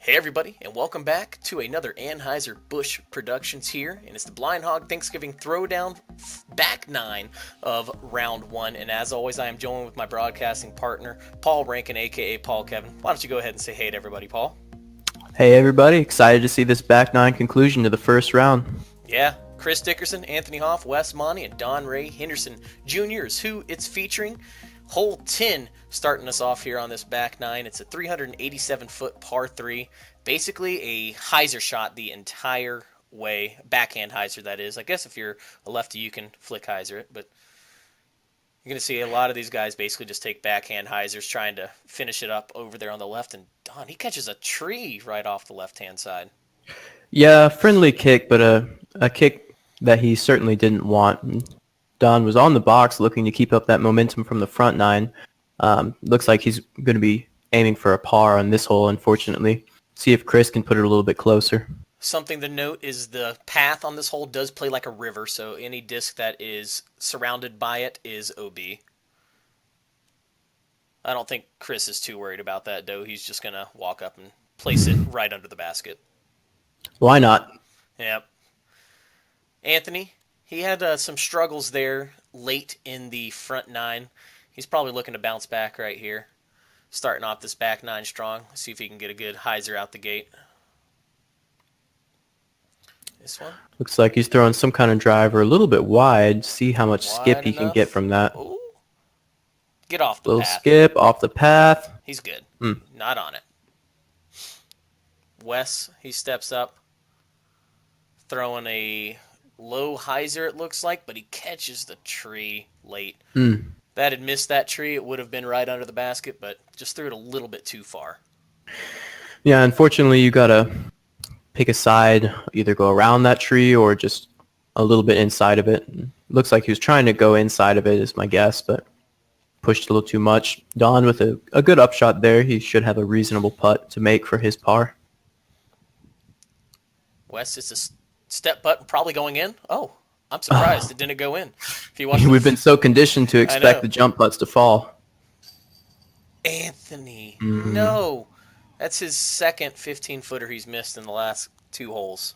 Hey everybody, and welcome back to another Anheuser-Busch Productions here, and it's the Blind Hog Thanksgiving Throwdown back 9 of round 1, and as always I am joined with my broadcasting partner, Paul Rankin, aka Paul Kevin. Why don't you go ahead and say hey to everybody, Paul? Hey everybody, excited to see this back 9 conclusion to the first round. Yeah, Chris Dickerson, Anthony Hoff, Wes Monty, and Don Ray Henderson Jr.'s who it's featuring. Hole 10 starting us off here on this back 9. It's a 387-foot par 3. Basically a hyzer shot the entire way. Backhand hyzer, that is. I guess if you're a lefty, you can flick hyzer it. But you're going to see a lot of these guys basically just take backhand hyzers trying to finish it up over there on the left. And Don, he catches a tree right off the left-hand side. Yeah, friendly kick, but a kick that he certainly didn't want. Don was on the box looking to keep up that momentum from the front 9. Looks like he's going to be aiming for a par on this hole, unfortunately. See if Chris can put it a little bit closer. Something to note is the path on this hole does play like a river, so any disc that is surrounded by it is OB. I don't think Chris is too worried about that, though. He's just going to walk up and place it right under the basket. Why not? Yep. Anthony, he had some struggles there late in the front 9. He's probably looking to bounce back right here. Starting off this back 9 strong. See if he can get a good hyzer out the gate. This one. Looks like he's throwing some kind of driver a little bit wide. See how much Wide skip he can enough. get from that. Ooh. Get off the Little path. skip off the path. He's good. Mm. Not on it. Wes, he steps up. Throwing a low hyzer, it looks like, but he catches the tree late. Mm. That had missed that tree, it would have been right under the basket, but just threw it a little bit too far. Yeah, unfortunately you got to pick a side, either go around that tree or just a little bit inside of it. Looks like he was trying to go inside of it is my guess, but pushed a little too much. Don with a good upshot there. He should have a reasonable putt to make for his par. Wes, it's a step putt, probably going in. Oh, I'm surprised it didn't go in. If you watch We've been so conditioned to expect the jump putts to fall. Anthony, no. That's his second 15-footer he's missed in the last 2 holes.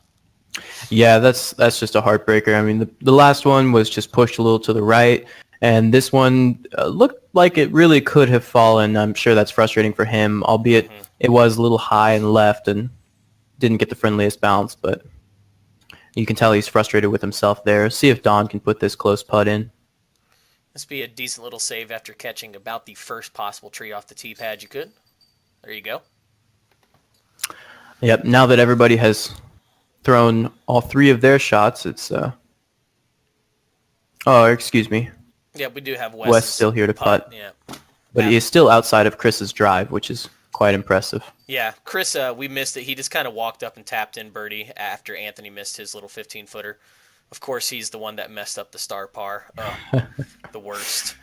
Yeah, that's just a heartbreaker. I mean, the last one was just pushed a little to the right, and this one looked like it really could have fallen. I'm sure that's frustrating for him, albeit it was a little high and left and didn't get the friendliest bounce, but you can tell he's frustrated with himself there. See if Don can put this close putt in. This would be a decent little save after catching about the first possible tree off the tee pad you could. There you go. Yep, now that everybody has thrown all 3 of their shots, it's... Oh, excuse me. Yeah, we do have Wes still here to putt. Yeah. But he is still outside of Chris's drive, which is quite impressive. Yeah, Chris, we missed it. He just kind of walked up and tapped in birdie after Anthony missed his little 15-footer. Of course, he's the one that messed up the star par. Oh, the worst.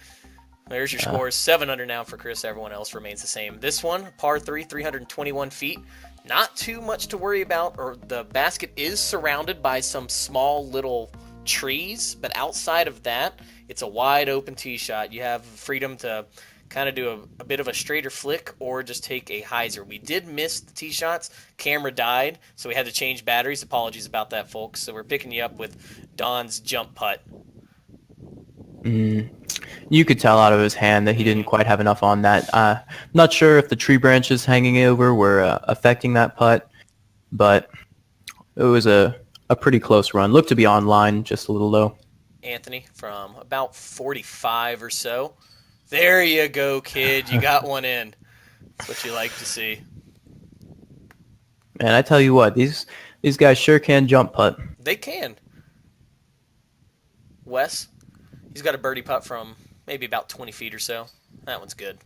There's your scores. 7 under now for Chris. Everyone else remains the same. This one, par 3, 321 feet. Not too much to worry about. Or the basket is surrounded by some small little trees, but outside of that, it's a wide open tee shot. You have freedom to kind of do a bit of a straighter flick or just take a hyzer. We did miss the tee shots. Camera died, so we had to change batteries. Apologies about that, folks. So we're picking you up with Don's jump putt. You could tell out of his hand that he didn't quite have enough on that. Not sure if the tree branches hanging over were affecting that putt, but it was a pretty close run. Looked to be on line, just a little low. Anthony from about 45 or so. There you go, kid. You got one in. That's what you like to see. And I tell you what, these guys sure can jump putt. They can. Wes, he's got a birdie putt from maybe about 20 feet or so. That one's good.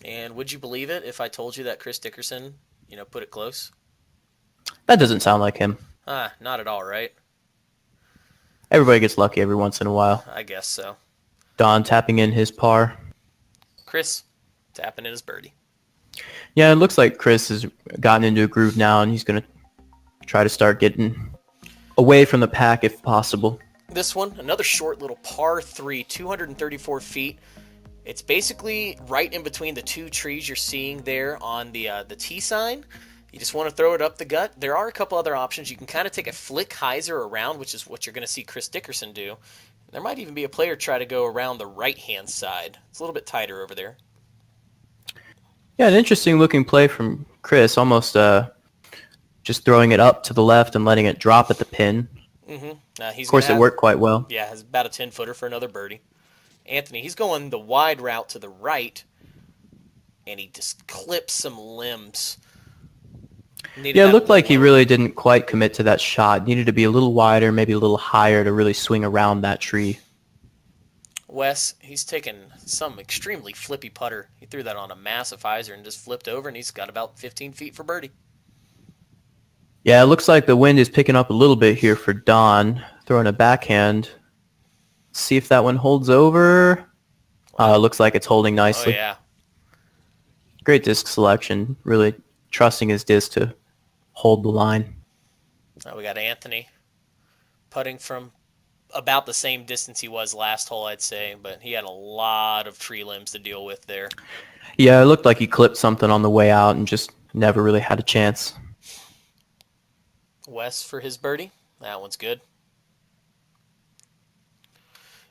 And would you believe it if I told you that Chris Dickerson, put it close? That doesn't sound like him. Not at all, right? Everybody gets lucky every once in a while. I guess so. Don tapping in his par. Chris tapping in his birdie. Yeah, it looks like Chris has gotten into a groove now, and he's going to try to start getting away from the pack if possible. This one, another short little par 3, 234 feet. It's basically right in between the two trees you're seeing there on the T sign. You just want to throw it up the gut. There are a couple other options. You can kind of take a flick hyzer around, which is what you're going to see Chris Dickerson do. There might even be a player try to go around the right-hand side. It's a little bit tighter over there. Yeah, an interesting looking play from Chris, almost just throwing it up to the left and letting it drop at the pin. Of course, it worked quite well. Yeah, has about a 10-footer for another birdie. Anthony, he's going the wide route to the right, and he just clips some limbs. Yeah, it looked like he really didn't quite commit to that shot. Needed to be a little wider, maybe a little higher to really swing around that tree. Wes, he's taken some extremely flippy putter. He threw that on a massive hyzer and just flipped over, and he's got about 15 feet for birdie. Yeah, it looks like the wind is picking up a little bit here for Don. Throwing a backhand. See if that one holds over. Looks like it's holding nicely. Oh, yeah. Great disc selection. Really trusting his disc to hold the line. Now we got Anthony putting from about the same distance he was last hole, I'd say, but he had a lot of tree limbs to deal with there. Yeah, it looked like he clipped something on the way out and just never really had a chance. Wes for his birdie. That one's good.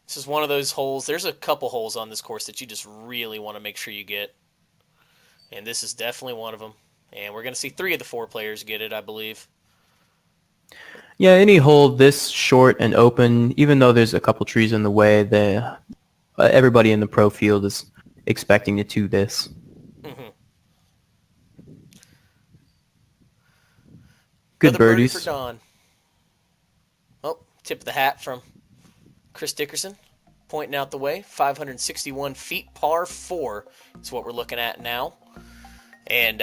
This is one of those holes. There's a couple holes on this course that you just really want to make sure you get. And this is definitely one of them. And we're going to see 3 of the 4 players get it, I believe. Yeah, any hole this short and open, even though there's a couple trees in the way, everybody in the pro field is expecting to do this. Good Another birdies. birdie for Don. Oh, tip of the hat from Chris Dickerson, pointing out the way. 561 feet, par 4 is what we're looking at now. And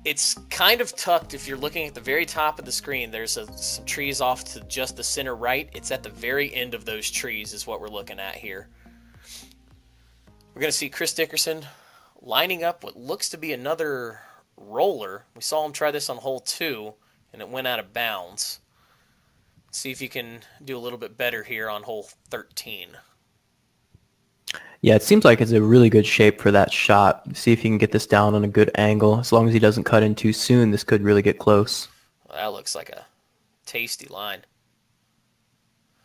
it's kind of tucked. If you're looking at the very top of the screen, there's some trees off to just the center right. It's at the very end of those trees is what we're looking at here. We're going to see Chris Dickerson lining up what looks to be another roller. We saw him try this on hole 2, and it went out of bounds. See if he can do a little bit better here on hole 13. Yeah, it seems like it's a really good shape for that shot. See if he can get this down on a good angle. As long as he doesn't cut in too soon, this could really get close. Well, that looks like a tasty line.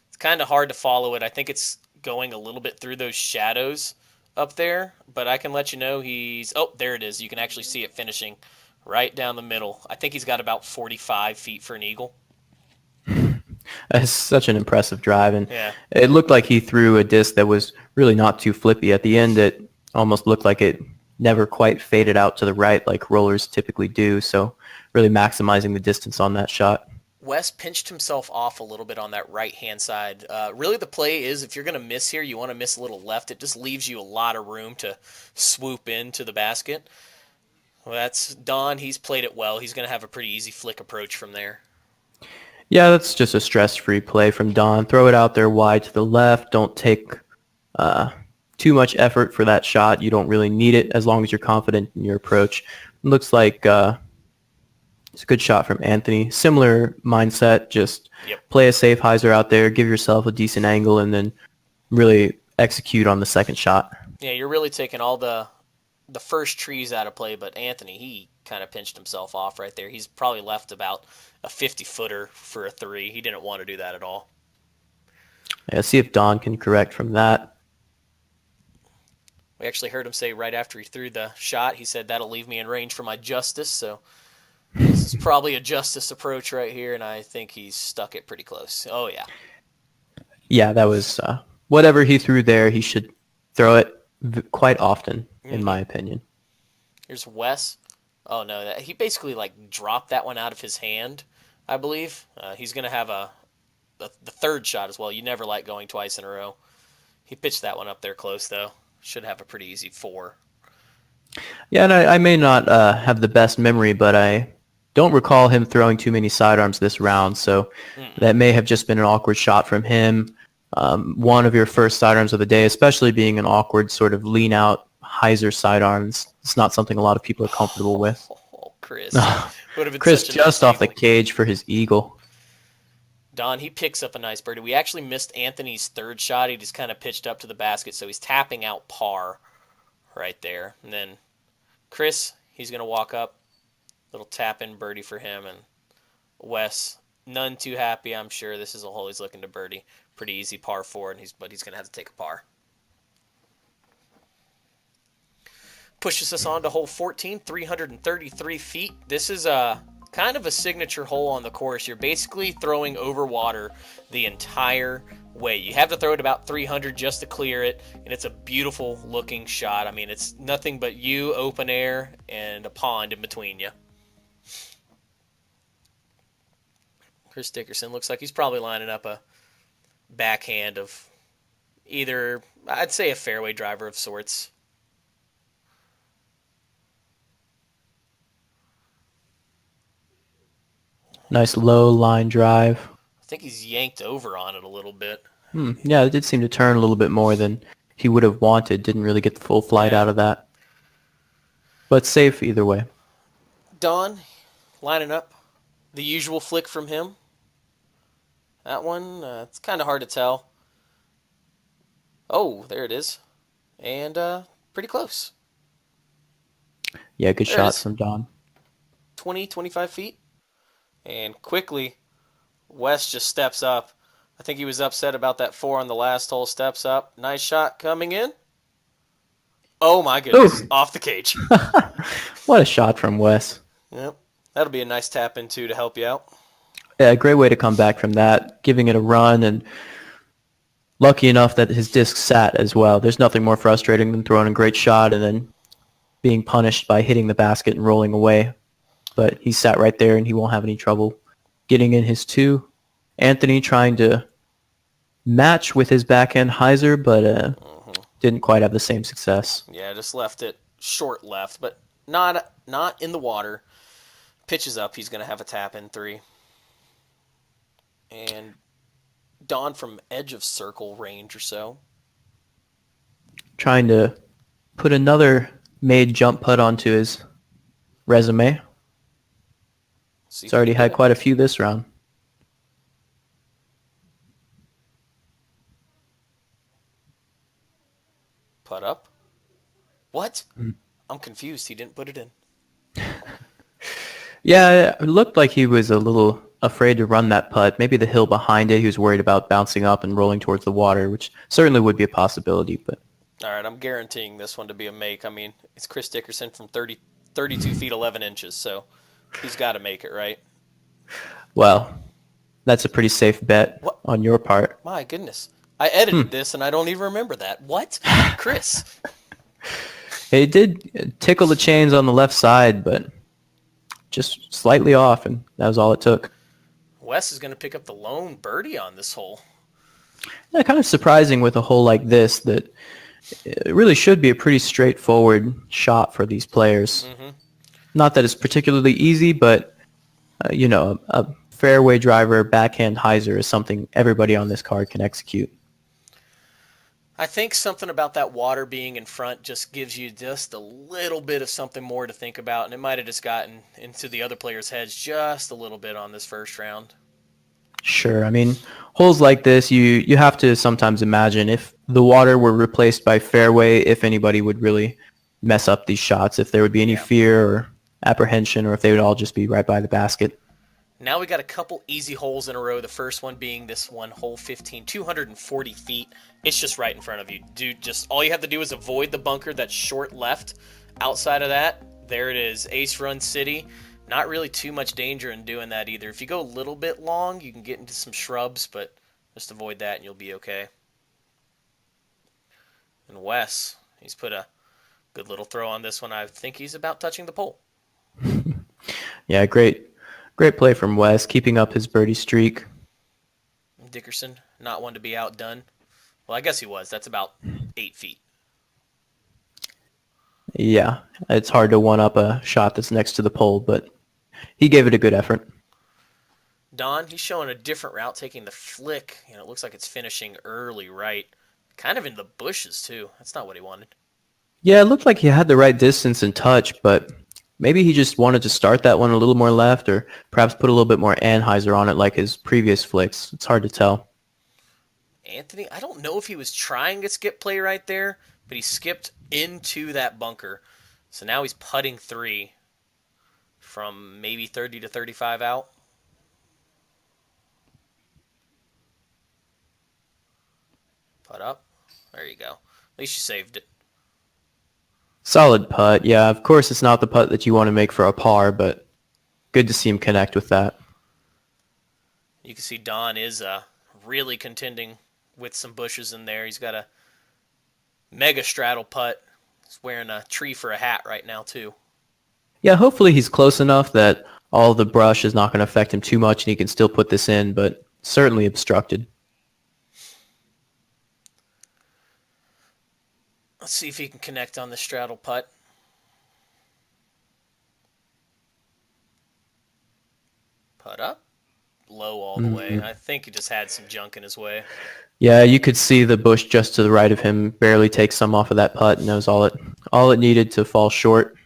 It's kind of hard to follow it. I think it's going a little bit through those shadows up there, but I can let you know he's... Oh, there it is. You can actually see it finishing right down the middle. I think he's got about 45 feet for an eagle. That's such an impressive drive, and yeah. It looked like he threw a disc that was really not too flippy. At the end, it almost looked like it never quite faded out to the right like rollers typically do, so really maximizing the distance on that shot. Wes pinched himself off a little bit on that right-hand side. Really the play is if you're going to miss here, you want to miss a little left. It just leaves you a lot of room to swoop into the basket. Well, that's Don. He's played it well. He's going to have a pretty easy flick approach from there. Yeah, that's just a stress-free play from Don. Throw it out there wide to the left. Don't take too much effort for that shot. You don't really need it as long as you're confident in your approach. It looks like it's a good shot from Anthony. Similar mindset, just play a safe hyzer out there, give yourself a decent angle, and then really execute on the second shot. Yeah, you're really taking all the first trees out of play, but Anthony, he kind of pinched himself off right there. He's probably left about a 50-footer for a 3. He didn't want to do that at all. Yeah, see if Don can correct from that. We actually heard him say right after he threw the shot, he said, that'll leave me in range for my justice. So this is probably a justice approach right here, and I think he's stuck it pretty close. Oh, yeah. Yeah, that was whatever he threw there, he should throw it quite often, in my opinion. Here's Wes. Oh, no, he basically like dropped that one out of his hand, I believe. He's going to have the third shot as well. You never like going twice in a row. He pitched that one up there close, though. Should have a pretty easy 4. Yeah, and I may not have the best memory, but I don't recall him throwing too many sidearms this round, so that may have just been an awkward shot from him. One of your first sidearms of the day, especially being an awkward sort of lean-out hyzer sidearms. It's not something a lot of people are comfortable with. Chris. Would have been Chris such a just nice off the eagle. cage for his eagle. Don, he picks up a nice birdie. We actually missed Anthony's third shot. He just kind of pitched up to the basket, so he's tapping out par right there. And then Chris, he's going to walk up. Little tap-in birdie for him. And Wes, none too happy, I'm sure. This is a hole he's looking to birdie. Pretty easy par 4, but he's going to have to take a par. Pushes us on to hole 14, 333 feet. This is kind of a signature hole on the course. You're basically throwing over water the entire way. You have to throw it about 300 just to clear it, and it's a beautiful looking shot. I mean, it's nothing but you, open air, and a pond in between you. Chris Dickerson looks like he's probably lining up a backhand of either, I'd say, a fairway driver of sorts. Nice low line drive. I think he's yanked over on it a little bit. Yeah, it did seem to turn a little bit more than he would have wanted. Didn't really get the full flight out of that. But safe either way. Don, lining up. The usual flick from him. That one, it's kind of hard to tell. Oh, there it is. And pretty close. Yeah, good shots from Don. 20, 25 feet. And quickly, Wes just steps up. I think he was upset about that 4 on the last hole. Steps up. Nice shot coming in. Oh my goodness. Ooh. Off the cage. What a shot from Wes. Yep. That'll be a nice tap in too to help you out. Yeah, great way to come back from that. Giving it a run, and lucky enough that his disc sat as well. There's nothing more frustrating than throwing a great shot and then being punished by hitting the basket and rolling away. But he sat right there, and he won't have any trouble getting in his 2. Anthony trying to match with his backhand hyzer, but didn't quite have the same success. Yeah, just left it short left, but not in the water. Pitches up, he's going to have a tap in 3. And Don from edge of circle range or so. Trying to put another made jump putt onto his resume. He's already had quite a few this round. Putt up? What? I'm confused. He didn't put it in. Yeah, it looked like he was a little afraid to run that putt. Maybe the hill behind it, he was worried about bouncing up and rolling towards the water, which certainly would be a possibility. But all right, I'm guaranteeing this one to be a make. I mean, it's Chris Dickerson from 32 feet 11 inches, so he's got to make it, right? Well, that's a pretty safe bet on your part. My goodness. I edited this, and I don't even remember that. What? Chris. It did tickle the chains on the left side, but just slightly off, and that was all it took. Wes is going to pick up the lone birdie on this hole. Yeah, kind of surprising with a hole like this that it really should be a pretty straightforward shot for these players. Not that it's particularly easy, but, a fairway driver, backhand hyzer is something everybody on this card can execute. I think something about that water being in front just gives you just a little bit of something more to think about, and it might have just gotten into the other players' heads just a little bit on this first round. Sure. I mean, holes like this, you have to sometimes imagine if the water were replaced by fairway, if anybody would really mess up these shots, if there would be any fear or apprehension, or if they would all just be right by the basket. Now we got a couple easy holes in a row. The first one being this one, hole 15, 240 feet. It's just right in front of you. Dude, just all you have to do is avoid the bunker that's short left. Outside of that, there it is, Ace Run City. Not really too much danger in doing that either. If you go a little bit long, you can get into some shrubs, but just avoid that and you'll be okay. And Wes, he's put a good little throw on this one. I think he's about touching the pole. Yeah, great play from Wes, keeping up his birdie streak. Dickerson, not one to be outdone. Well, I guess he was. That's about 8 feet. Yeah, it's hard to one-up a shot that's next to the pole, but he gave it a good effort. Don, he's showing a different route, taking the flick. It looks like it's finishing early right. Kind of in the bushes, too. That's not what he wanted. Yeah, it looked like he had the right distance and touch, but maybe he just wanted to start that one a little more left, or perhaps put a little bit more Anheuser on it like his previous flicks. It's hard to tell. Anthony, I don't know if he was trying to skip play right there, but he skipped into that bunker. So now he's putting 3 from maybe 30 to 35 out. Putt up. There you go. At least you saved it. Solid putt. Yeah, of course it's not the putt that you want to make for a par, but good to see him connect with that. You can see Don is really contending with some bushes in there. He's got a mega straddle putt. He's wearing a tree for a hat right now, too. Yeah, hopefully he's close enough that all the brush is not going to affect him too much and he can still put this in, but certainly obstructed. Let's see if he can connect on the straddle putt. Putt up. Low all the way. I think he just had some junk in his way. Yeah, you could see the bush just to the right of him barely take some off of that putt, and that was all it needed to fall short.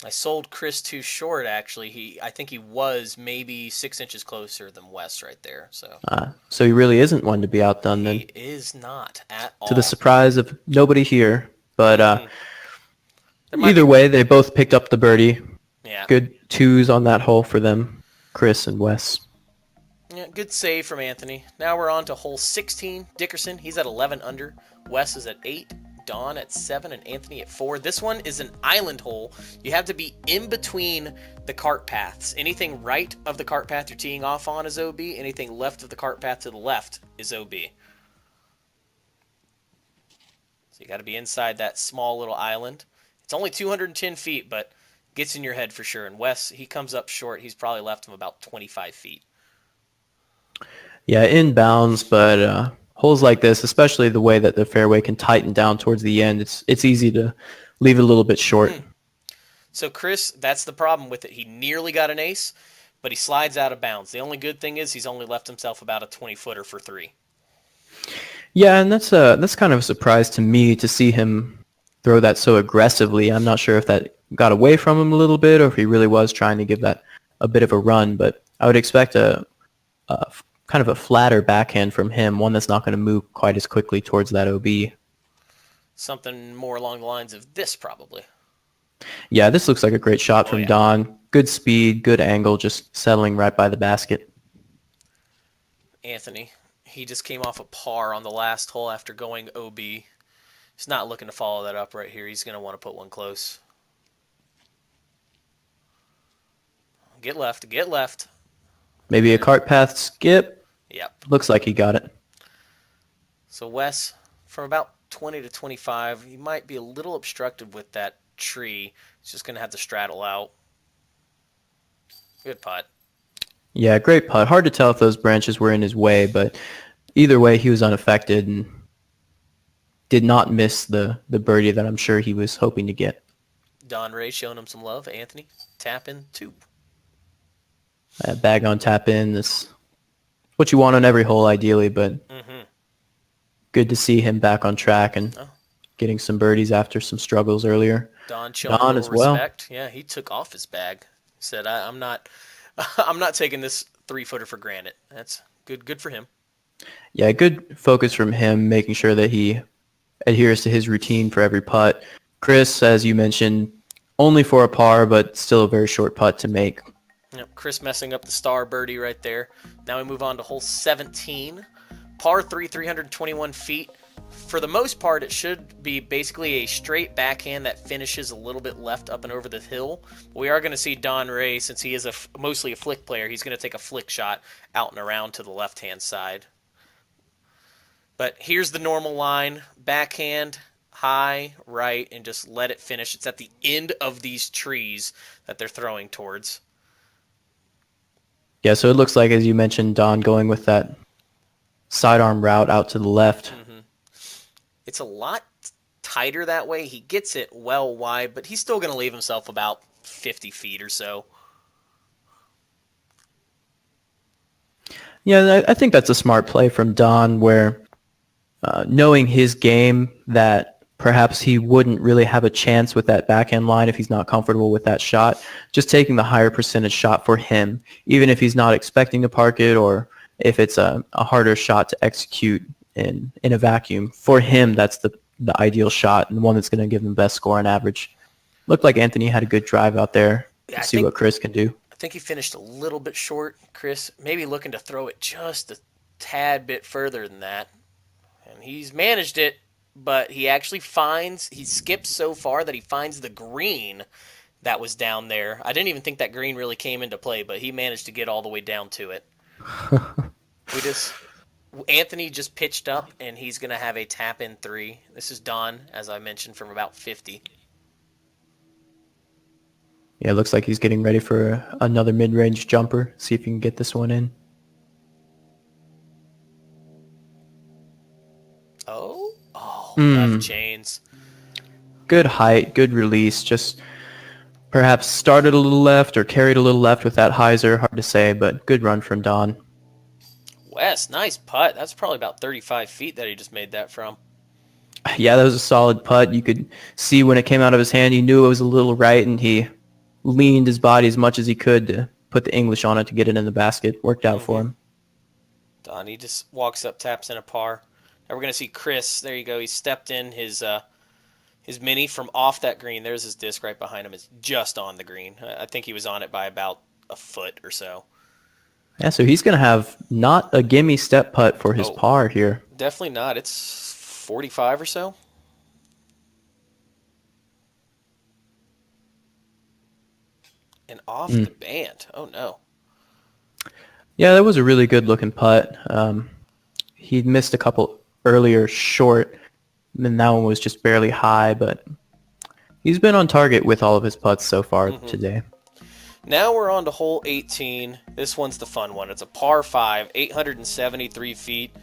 I sold Chris too short, actually. I think he was maybe 6 inches closer than Wes right there. So he really isn't one to be outdone then. He is not at all. To the surprise of nobody here. But either way, they both picked up the birdie. Yeah. Good twos on that hole for them, Chris and Wes. Yeah, good save from Anthony. Now we're on to hole 16. Dickerson, he's at 11 under. Wes is at 8. Don at 7 and Anthony at 4. This one is an island hole. You have to be in between the cart paths. Anything right of the cart path you're teeing off on is OB. Anything left of the cart path to the left is OB. So you got to be inside that small little island. It's only 210 feet, but gets in your head for sure. And Wes, he comes up short. He's probably left him about 25 feet. Yeah, inbounds, but holes like this, especially the way that the fairway can tighten down towards the end, it's easy to leave it a little bit short. So Chris, that's the problem with it. He nearly got an ace, but he slides out of bounds. The only good thing is he's only left himself about a 20-footer for 3. Yeah, and that's kind of a surprise to me to see him throw that so aggressively. I'm not sure if that got away from him a little bit or if he really was trying to give that a bit of a run, but I would expect a kind of a flatter backhand from him, one that's not going to move quite as quickly towards that OB. Something more along the lines of this, probably. Yeah, this looks like a great shot from Don. Good speed, good angle, just settling right by the basket. Anthony, he just came off a par on the last hole after going OB. He's not looking to follow that up right here. He's going to want to put one close. Get left, get left. Maybe a cart path skip. Yep. Looks like he got it. So Wes, from about 20 to 25, he might be a little obstructed with that tree. He's just going to have to straddle out. Good putt. Yeah, great putt. Hard to tell if those branches were in his way, but either way, he was unaffected and did not miss the birdie that I'm sure he was hoping to get. Don Ray showing him some love. Anthony, tap in 2. Bag on tap in. This what you want on every hole, ideally, but good to see him back on track and getting some birdies after some struggles earlier. Don showing as respect. Yeah, he took off his bag. Said, "I'm not taking this 3-footer for granted." That's good for him. Yeah, good focus from him, making sure that he adheres to his routine for every putt. Chris, as you mentioned, only for a par, but still a very short putt to make. Yep, Chris messing up the star birdie right there. Now we move on to hole 17. Par 3, 321 feet. For the most part, it should be basically a straight backhand that finishes a little bit left up and over the hill. We are going to see Don Ray, since he is mostly a flick player, he's going to take a flick shot out and around to the left-hand side. But here's the normal line. Backhand, high, right, and just let it finish. It's at the end of these trees that they're throwing towards. Yeah, so it looks like, as you mentioned, Don going with that sidearm route out to the left. It's a lot tighter that way. He gets it well wide, but he's still going to leave himself about 50 feet or so. Yeah, I think that's a smart play from Don, where knowing his game, that perhaps he wouldn't really have a chance with that backhand line if he's not comfortable with that shot. Just taking the higher percentage shot for him, even if he's not expecting to park it or if it's a harder shot to execute in a vacuum. For him, that's the ideal shot and the one that's going to give him the best score on average. Looked like Anthony had a good drive out there. Yeah, See what Chris can do. I think he finished a little bit short. Chris maybe looking to throw it just a tad bit further than that. And he's managed it, but he actually he skips so far that he finds the green that was down there. I didn't even think that green really came into play, but he managed to get all the way down to it. Anthony just pitched up, and he's going to have a tap-in 3. This is Don, as I mentioned, from about 50. Yeah, it looks like he's getting ready for another mid-range jumper. See if he can get this one in. Left chains. Good height, good release. Just perhaps started a little left or carried a little left with that hyzer. Hard to say, but good run from Don. Wes, nice putt. That's probably about 35 feet that he just made that from. Yeah, that was a solid putt. You could see when it came out of his hand, he knew it was a little right, and he leaned his body as much as he could to put the English on it to get it in the basket. Worked out for him. Don, he just walks up, taps in a par. Now we're going to see Chris. There you go. He stepped in his mini from off that green. There's his disc right behind him. It's just on the green. I think he was on it by about a foot or so. Yeah, so he's going to have not a gimme step putt for his par here. Definitely not. It's 45 or so. And off the band. Oh, no. Yeah, that was a really good-looking putt. He'd missed a couple earlier short, and then that one was just barely high, but he's been on target with all of his putts so far today. Now we're on to hole 18. This one's the fun one. It's a par 5, 873 feet,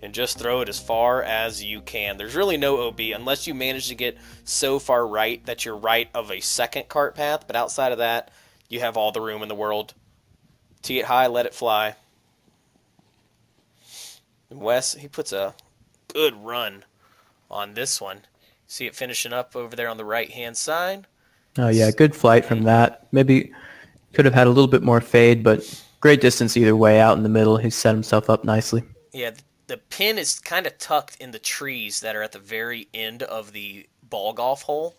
and just throw it as far as you can. There's really no OB unless you manage to get so far right that you're right of a second cart path, but outside of that, you have all the room in the world. Tee it high, let it fly. And Wes, he puts a good run on this one. See it finishing up over there on the right-hand side. Oh, yeah, good flight from that. Maybe could have had a little bit more fade, but great distance either way out in the middle. He set himself up nicely. Yeah, the pin is kind of tucked in the trees that are at the very end of the ball golf hole.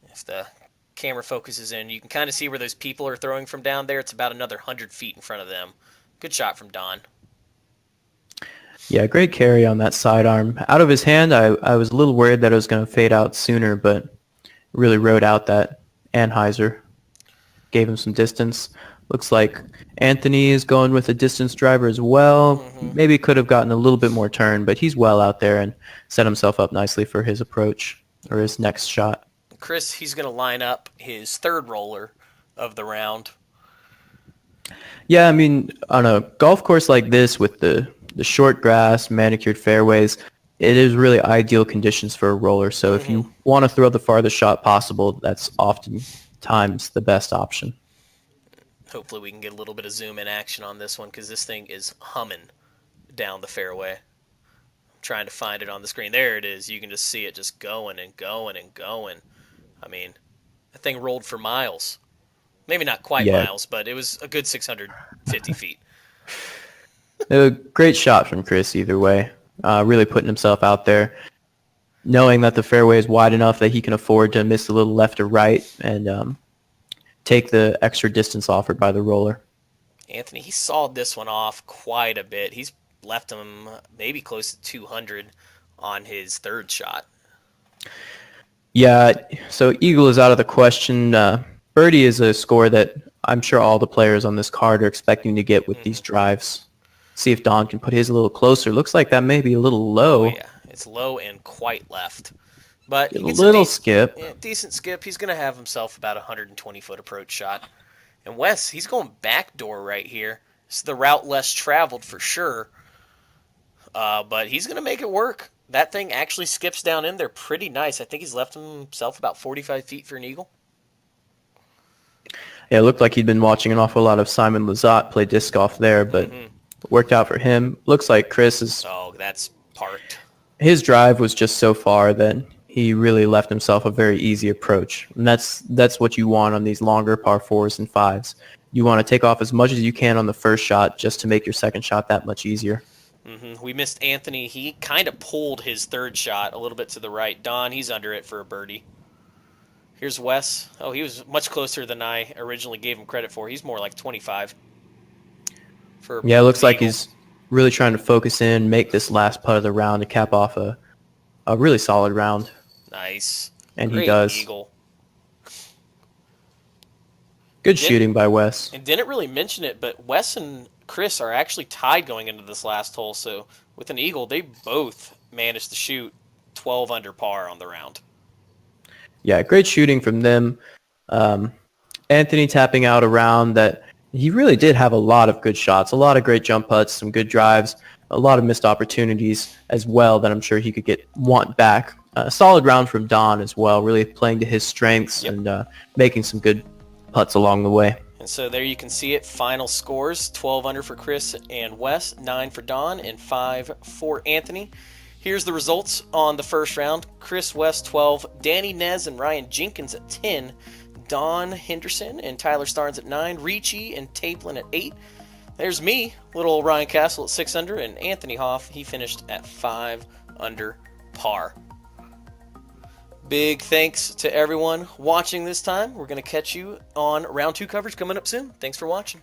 If the camera focuses in, you can kind of see where those people are throwing from down there. It's about another 100 feet in front of them. Good shot from Don. Yeah, great carry on that sidearm. Out of his hand, I was a little worried that it was going to fade out sooner, but really rode out that Anheuser. Gave him some distance. Looks like Anthony is going with a distance driver as well. Maybe could have gotten a little bit more turn, but he's well out there and set himself up nicely for his approach or his next shot. Chris, he's going to line up his third roller of the round. Yeah, I mean, on a golf course like this with the short grass, manicured fairways, it is really ideal conditions for a roller. So if you want to throw the farthest shot possible, that's oftentimes the best option. Hopefully we can get a little bit of zoom in action on this one because this thing is humming down the fairway. I'm trying to find it on the screen. There it is. You can just see it just going and going and going. I mean, that thing rolled for miles. Maybe not quite miles, but it was a good 650 feet. A great shot from Chris either way. Really putting himself out there, knowing that the fairway is wide enough that he can afford to miss a little left or right and take the extra distance offered by the roller. Anthony, he sawed this one off quite a bit. He's left him maybe close to 200 on his third shot. Yeah, so eagle is out of the question. Birdie is a score that I'm sure all the players on this card are expecting to get with these drives. See if Don can put his a little closer. Looks like that may be a little low. Oh, yeah, it's low and quite left. But he gets a little skip. Yeah, decent skip. He's going to have himself about a 120-foot approach shot. And Wes, he's going backdoor right here. It's the route less traveled for sure. But he's going to make it work. That thing actually skips down in there pretty nice. I think he's left himself about 45 feet for an eagle. Yeah, it looked like he'd been watching an awful lot of Simon Lizotte play disc golf there, but worked out for him. Looks like Chris is... Oh, that's parked. his drive was just so far that he really left himself a very easy approach. And that's what you want on these longer par fours and fives. You want to take off as much as you can on the first shot just to make your second shot that much easier. We missed Anthony. He kind of pulled his third shot a little bit to the right. Don, he's under it for a birdie. Here's Wes. Oh, he was much closer than I originally gave him credit for. He's more like 25. Yeah, it looks like he's really trying to focus in, make this last putt of the round to cap off a really solid round. Nice. And Great he does. eagle. Good shooting by Wes. And didn't really mention it, but Wes and Chris are actually tied going into this last hole. So with an eagle, they both managed to shoot 12 under par on the round. Yeah, great shooting from them. Anthony tapping out a round that he really did have a lot of good shots, a lot of great jump putts, some good drives, a lot of missed opportunities as well that I'm sure he could want back. A solid round from Don as well, really playing to his strengths and making some good putts along the way. And so there you can see it. Final scores, 12 under for Chris and Wes, 9 for Don, and 5 for Anthony. Here's the results on the first round. Chris West, 12. Danny Nez and Ryan Jenkins at 10. Don Henderson and Tyler Starnes at 9. Ricci and Taplin at 8. There's me, little Ryan Castle at 6 under. And Anthony Hoff, he finished at 5 under par. Big thanks to everyone watching this time. We're going to catch you on round 2 coverage coming up soon. Thanks for watching.